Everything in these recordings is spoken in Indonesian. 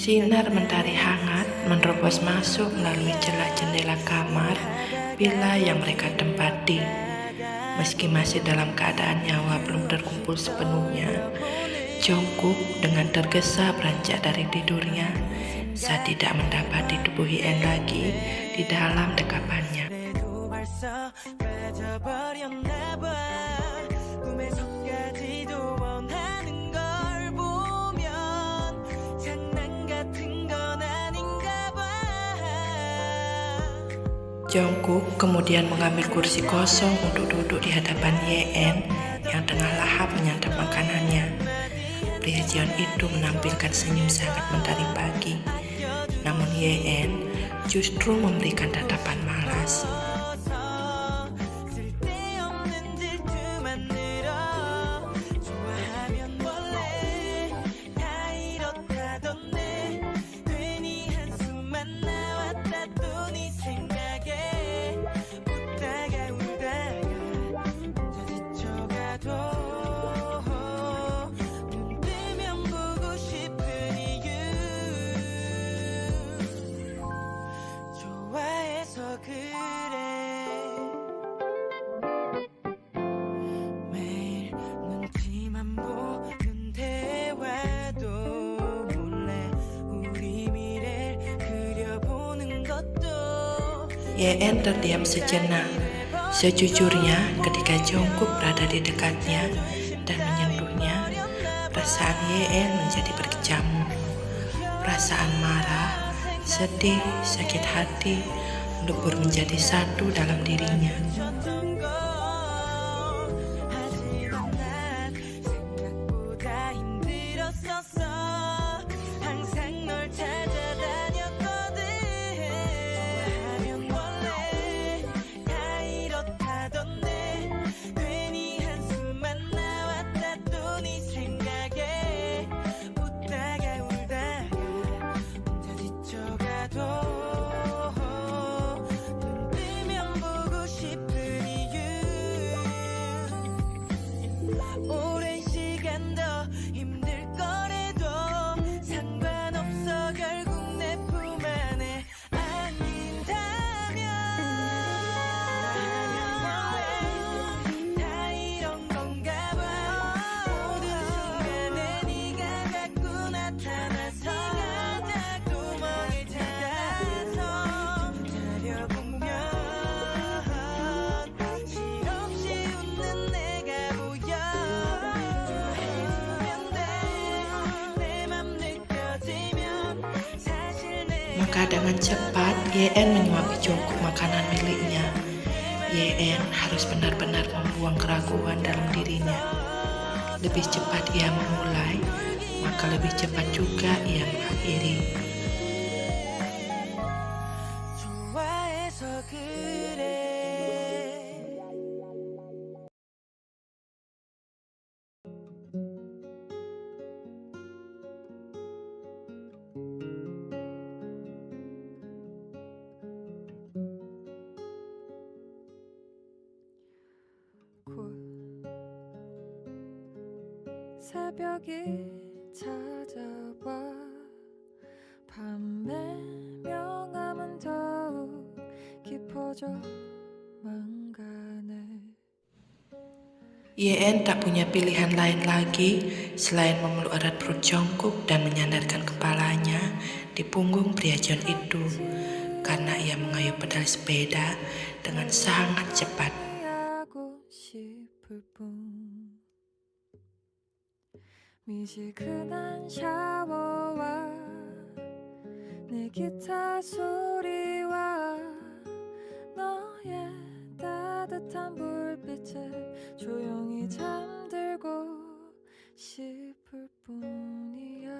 Sinar mentari hangat menerobos masuk melalui celah jendela kamar villa yang mereka tempati. Meski masih dalam keadaan nyawa belum terkumpul sepenuhnya, Jungkook dengan tergesa beranjak dari tidurnya saat tidak mendapati tubuh Hien lagi di dalam dekapannya. Jungkook kemudian mengambil kursi kosong untuk duduk di hadapan Hien yang tengah lahap menyantap makanannya. Pria Jeon itu menampilkan senyum sangat mentari pagi, namun Hien justru memberikan tatapan malas. Hien terdiam sejenak. Sejujurnya, ketika Jungkook berada di dekatnya dan menyentuhnya, perasaan Hien menjadi berkecamuk. Perasaan marah, sedih, sakit hati melebur menjadi satu dalam dirinya. Maka dengan cepat Hien menyuapi Jungkook makanan miliknya. Hien harus benar-benar membuang keraguan dalam dirinya. Lebih cepat ia memulai, maka lebih cepat juga ia mengakhiri. 새벽이 찾아와 밤의 명암은 더욱 깊어져 망가네. Hien tak punya pilihan lain lagi selain memeluk erat perut Jungkook dan menyandarkan kepalanya di punggung pria Jeon itu, karena ia mengayuh pedal sepeda dengan sangat cepat. 미지근한 샤워와 내 기타 소리와 너의 따뜻한 불빛에 조용히 잠들고 싶을 뿐이야.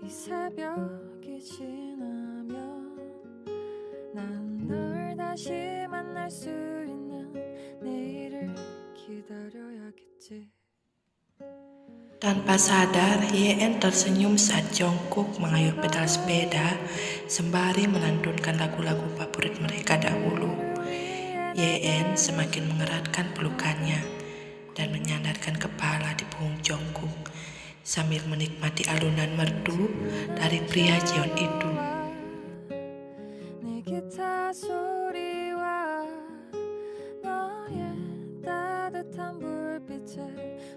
이 새벽이 지나면 난 널 다시 만날 수 있는 내일을 Tanpa sadar, Yen tersenyum saat Jungkook mengayuh pedal sepeda sembari melantunkan lagu-lagu favorit mereka dahulu. Yen semakin mengeratkan pelukannya dan menyandarkan kepala di punggung Jungkook sambil menikmati alunan merdu dari pria Jeon itu. 내 기타 소리와 너의 따뜻한 불빛에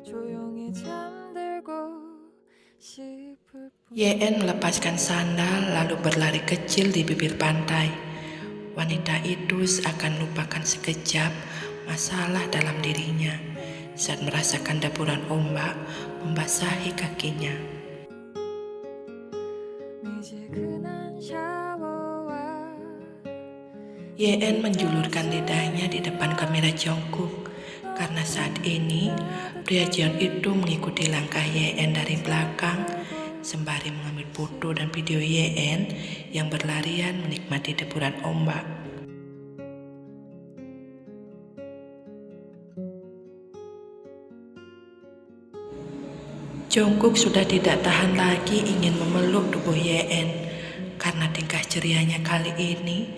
조용히 잠들고 싶을 뿐. Yen melepaskan sandal lalu berlari kecil di bibir pantai. Wanita itu seakan lupakan sekejap masalah dalam dirinya saat merasakan deburan ombak membasahi kakinya. 미지근한 샤워와 Yen menjulurkan lidahnya di depan kamera Jungkook karena saat ini pria Jeon itu mengikuti langkah Yen dari belakang sembari mengambil foto dan video Yen yang berlarian menikmati deburan ombak. Jungkook sudah tidak tahan lagi ingin memeluk tubuh Yen karena tingkah cerianya kali ini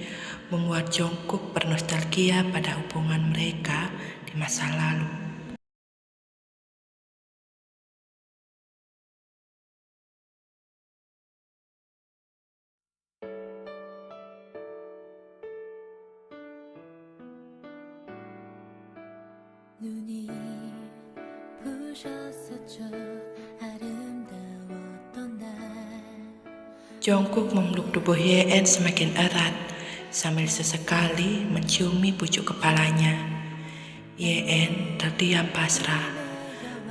membuat Jungkook bernostalgia pada hubungan mereka di masa lalu. 눈이 부셨었죠 아름다웠던 날 Jungkook memeluk tubuh Yen semakin erat sambil sesekali menciumi pucuk kepalanya. Yen terdiam pasrah.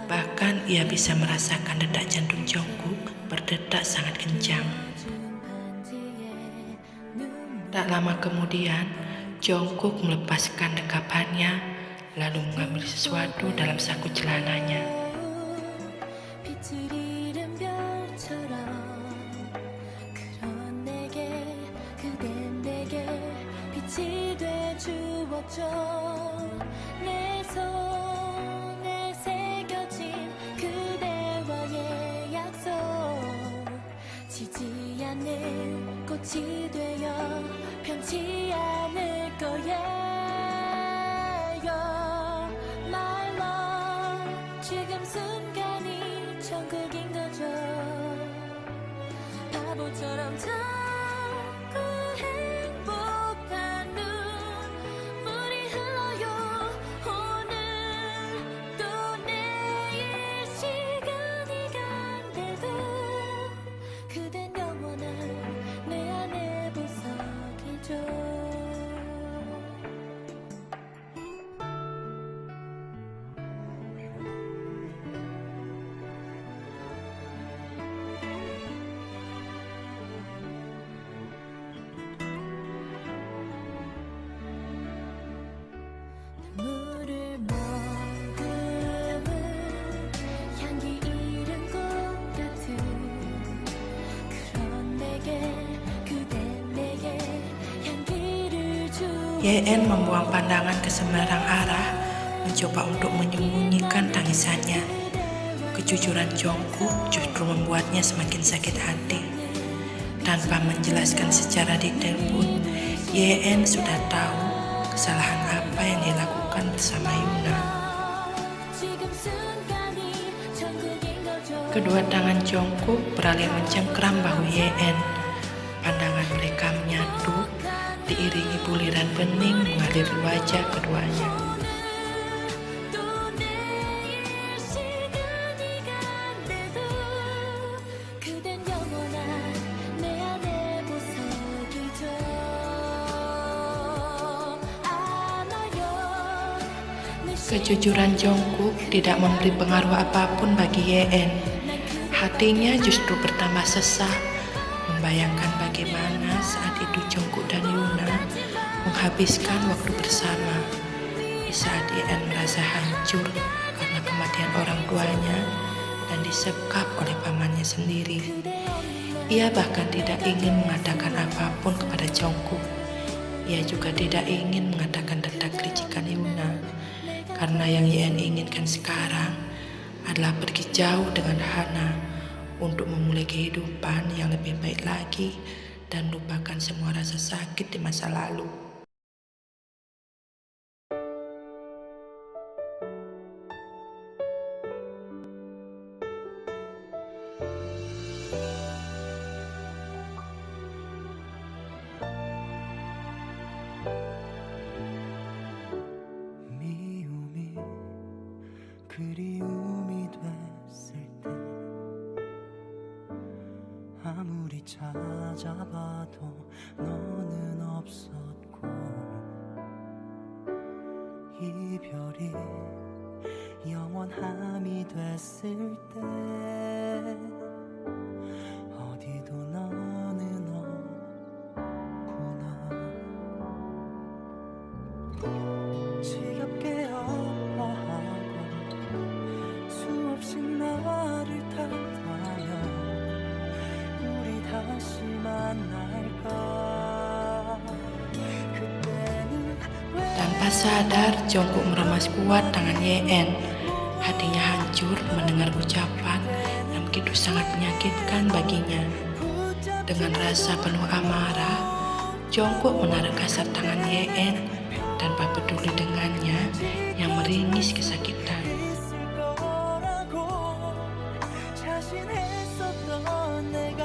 Bahkan ia bisa merasakan detak jantung Jungkook berdetak sangat kencang. Tak lama kemudian, Jungkook melepaskan dekapannya lalu mengambil sesuatu dalam saku celananya. 빛을 잃은 별처럼 그런 내게 그댄 내게 빛이 돼 주었죠 내 손에 새겨진 그대와의 약속 지지 않는 꽃이 되어 편치 않을 거예요 My love 지금 순간이 천국인 거죠 바보처럼 자꾸 행복한 눈물이 흘러요 오늘 또 내일 시간이 간대도 그댄 영원한 내 안에 보석이죠 물을 머금은 향기 잃은 꽃 같은 그런 내게 그댄 내게 향기를 주 Yen membuang pandangan ke sembarang arah, mencoba untuk menyembunyikan tangisannya. Kejujuran Jungkook justru membuatnya semakin sakit hati. Tanpa menjelaskan secara detail pun, Yen sudah tahu kesalahan apa yang dilakukan bersama Yuna. 지금 순간이 천국인 거죠 Kedua tangan Jungkook beralih mencengkram bahu Yen. Pandangan mereka menyatu, diiringi buliran bening mengalir di wajah keduanya. 또 내일 시간이 간대도 그댄 영원한 내 안에 보석이죠 안아요 내 Kejujuran Jungkook tidak memberi pengaruh apapun bagi Yen. Hatinya justru bertambah sesak, membayangkan bagaimana saat itu Jungkook dan Yuna menghabiskan waktu bersama. Di saat Yen merasa hancur karena kematian orang tuanya dan disekap oleh pamannya sendiri. Ia bahkan tidak ingin mengatakan apapun kepada Jungkook. Ia juga tidak ingin mengatakan tentang kelicikan Yuna, karena yang Yen inginkan sekarang adalah pergi jauh dengan Hana untuk memulai kehidupan yang lebih baik lagi dan melupakan semua rasa sakit di masa lalu. 미움이 그리움이 됐을 때 아무리 찾아봐도 너는 없었고 이별이 영원함이 됐을 때 어디도 너는 없구나 지겹게 아파하고 수없이 나를 탓하여 우리 다시 만날까 그때는 Tanpa sadar, Jungkook meremas kuat tangan Yeon. Hatinya hancur mendengar ucapan yang begitu sangat menyakitkan baginya. Dengan rasa penuh amarah, Jungkook menarik kasar tangan Yeon tanpa peduli dengannya yang meringis kesakitan. 있을 거라고 자신했었던 내가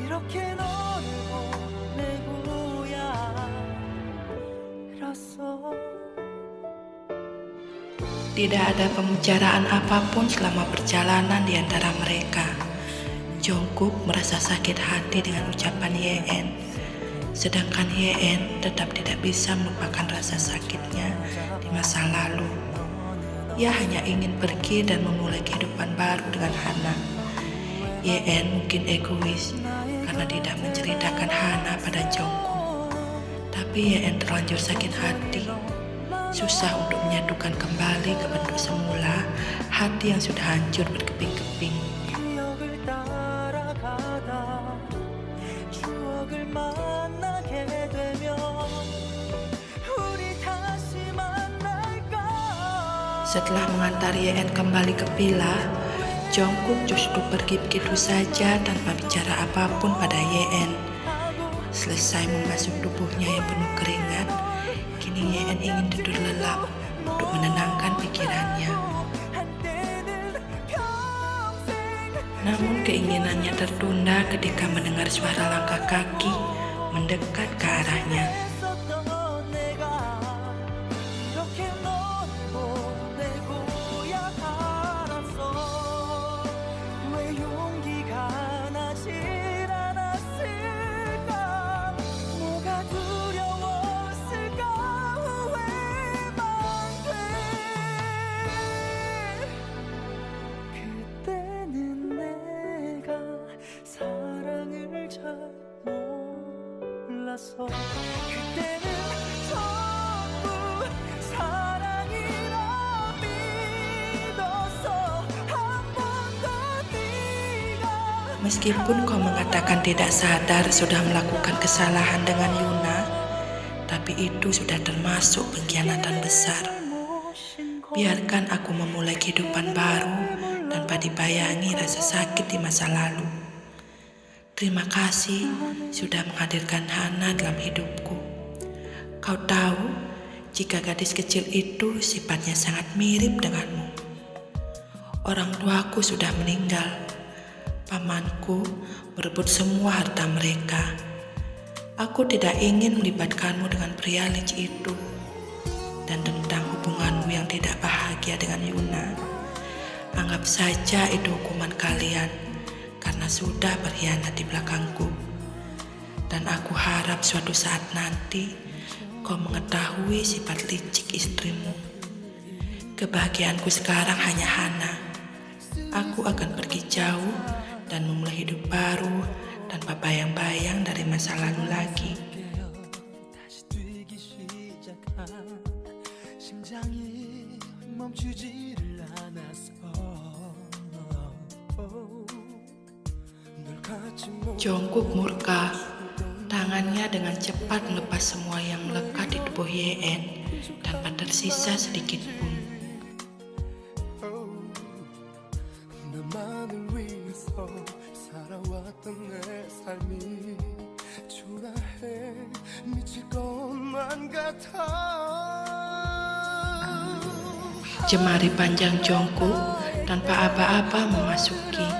이렇게 너를 보내고야 잃었어 Tidak ada pembicaraan apapun selama perjalanan di antara mereka. Jungkook merasa sakit hati dengan ucapan Yeon, sedangkan Yeon tetap tidak bisa melupakan rasa sakitnya di masa lalu. Ia hanya ingin pergi dan memulai kehidupan baru dengan Hana. Yeon mungkin egois karena tidak menceritakan Hana pada Jungkook. Tapi Yeon terlanjur sakit hati. Susah untuk menyatukan kembali ke bentuk semula hati yang sudah hancur berkeping-keping. 기억을 따라가다 추억을 만나게 되면 우리 다시 만날까 Setelah mengantar Yeon kembali ke villa, Jungkook justru pergi begitu saja tanpa bicara apapun pada Yeon. Selesai membasuh tubuhnya yang penuh keringat, kini Yeon ingin tidur lelap untuk menenangkan pikirannya. 한때는 평생 Namun keinginannya tertunda ketika mendengar suara langkah kaki mendekat ke arahnya. 했었던 내가 이렇게 너를 보내고야 알았어 왜 용기가 나질 않았을까 뭐가 두려웠을까 후회만 돼 그때는 내가 사랑을 잘 몰랐어 그때는 전부 사랑이라 믿었어 한 번도 네가 Meskipun kau mengatakan tidak sadar sudah melakukan kesalahan dengan Yuna, tapi itu sudah termasuk pengkhianatan besar. 모신 거 Biarkan aku memulai kehidupan baru tanpa dibayangi rasa sakit di masa lalu. Terima kasih sudah menghadirkan Hana dalam hidupku. Kau tahu, jika gadis kecil itu sifatnya sangat mirip denganmu. Orang tuaku sudah meninggal. Pamanku merebut semua harta mereka. Aku tidak ingin melibatkanmu dengan pria licik itu. Dan tentang hubunganmu yang tidak bahagia dengan Yuna, anggap saja itu hukuman kalian karena sudah berkhianat di belakangku. Dan aku harap suatu saat nanti kau mengetahui sifat licik istrimu. Kebahagiaanku sekarang hanya Hana. Aku akan pergi jauh dan memulai hidup baru tanpa bayang-bayang dari masa lalu lagi. 다시 뛰기 시작한 심장이 멈추지를 않았어 널 갖지 Jungkook murka. Tangannya dengan cepat melepas semua yang melekat di tubuh Yeon tanpa tersisa sedikit pun. Jemari panjang Jungkook tanpa aba-aba memasuki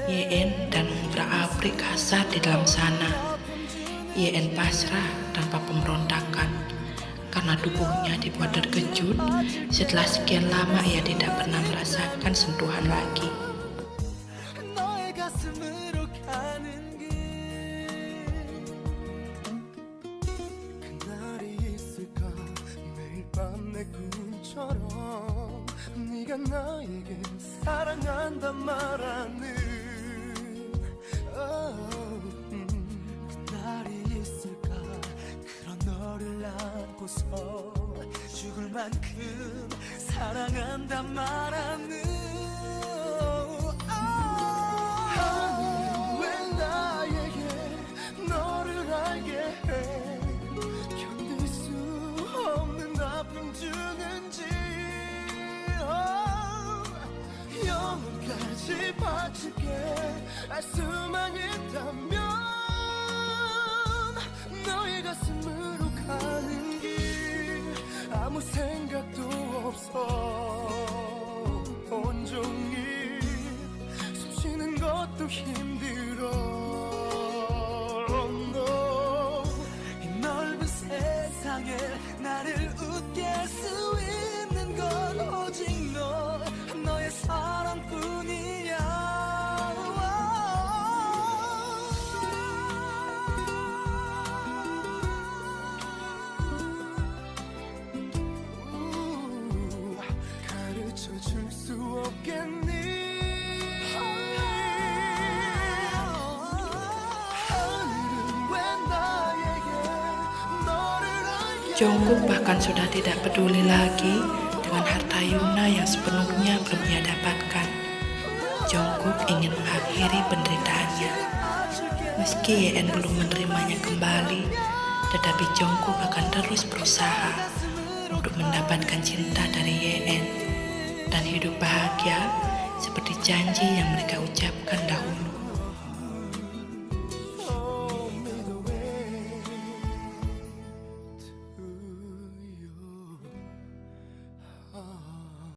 Yeon dan mengobrak-abrik kasar di dalam sana. Yeon pasrah tanpa pemberontakan karena tubuhnya dibuat terkejut setelah sekian lama ia tidak pernah merasakan sentuhan lagi. 너의 가슴으로 가는 길 그날이 있을까 매일 밤 내 꿈처럼 네가 나에게 사랑한단 말하는 그날이 있을까 그런 너를 안고서 죽을 만큼 사랑한단 말하는 하늘은 왜 나에게 너를 알게 해 견딜 수 없는 아픔 주는지 영혼까지 바칠게 알 수만 있다면 너의 가슴으로 가는 길 아무 생각도 없어 온종일 숨 쉬는 것도 힘들어 no. 이 넓은 세상에 나를 웃게 할 수 있는 건 오직 너의 사랑뿐이야 가르쳐 줄 수 없겠니 하늘은 왜 나에게 너를 알게 Jungkook bahkan sudah tidak peduli lagi dengan harta Yoona yang sepenuhnya belum ia dapatkan. Jungkook ingin mengakhiri penderitaannya. Meski Yeon belum menerimanya kembali, tetapi Jungkook akan terus berusaha untuk mendapatkan cinta dari Yeon dan hidup bahagia seperti janji yang mereka ucapkan dahulu.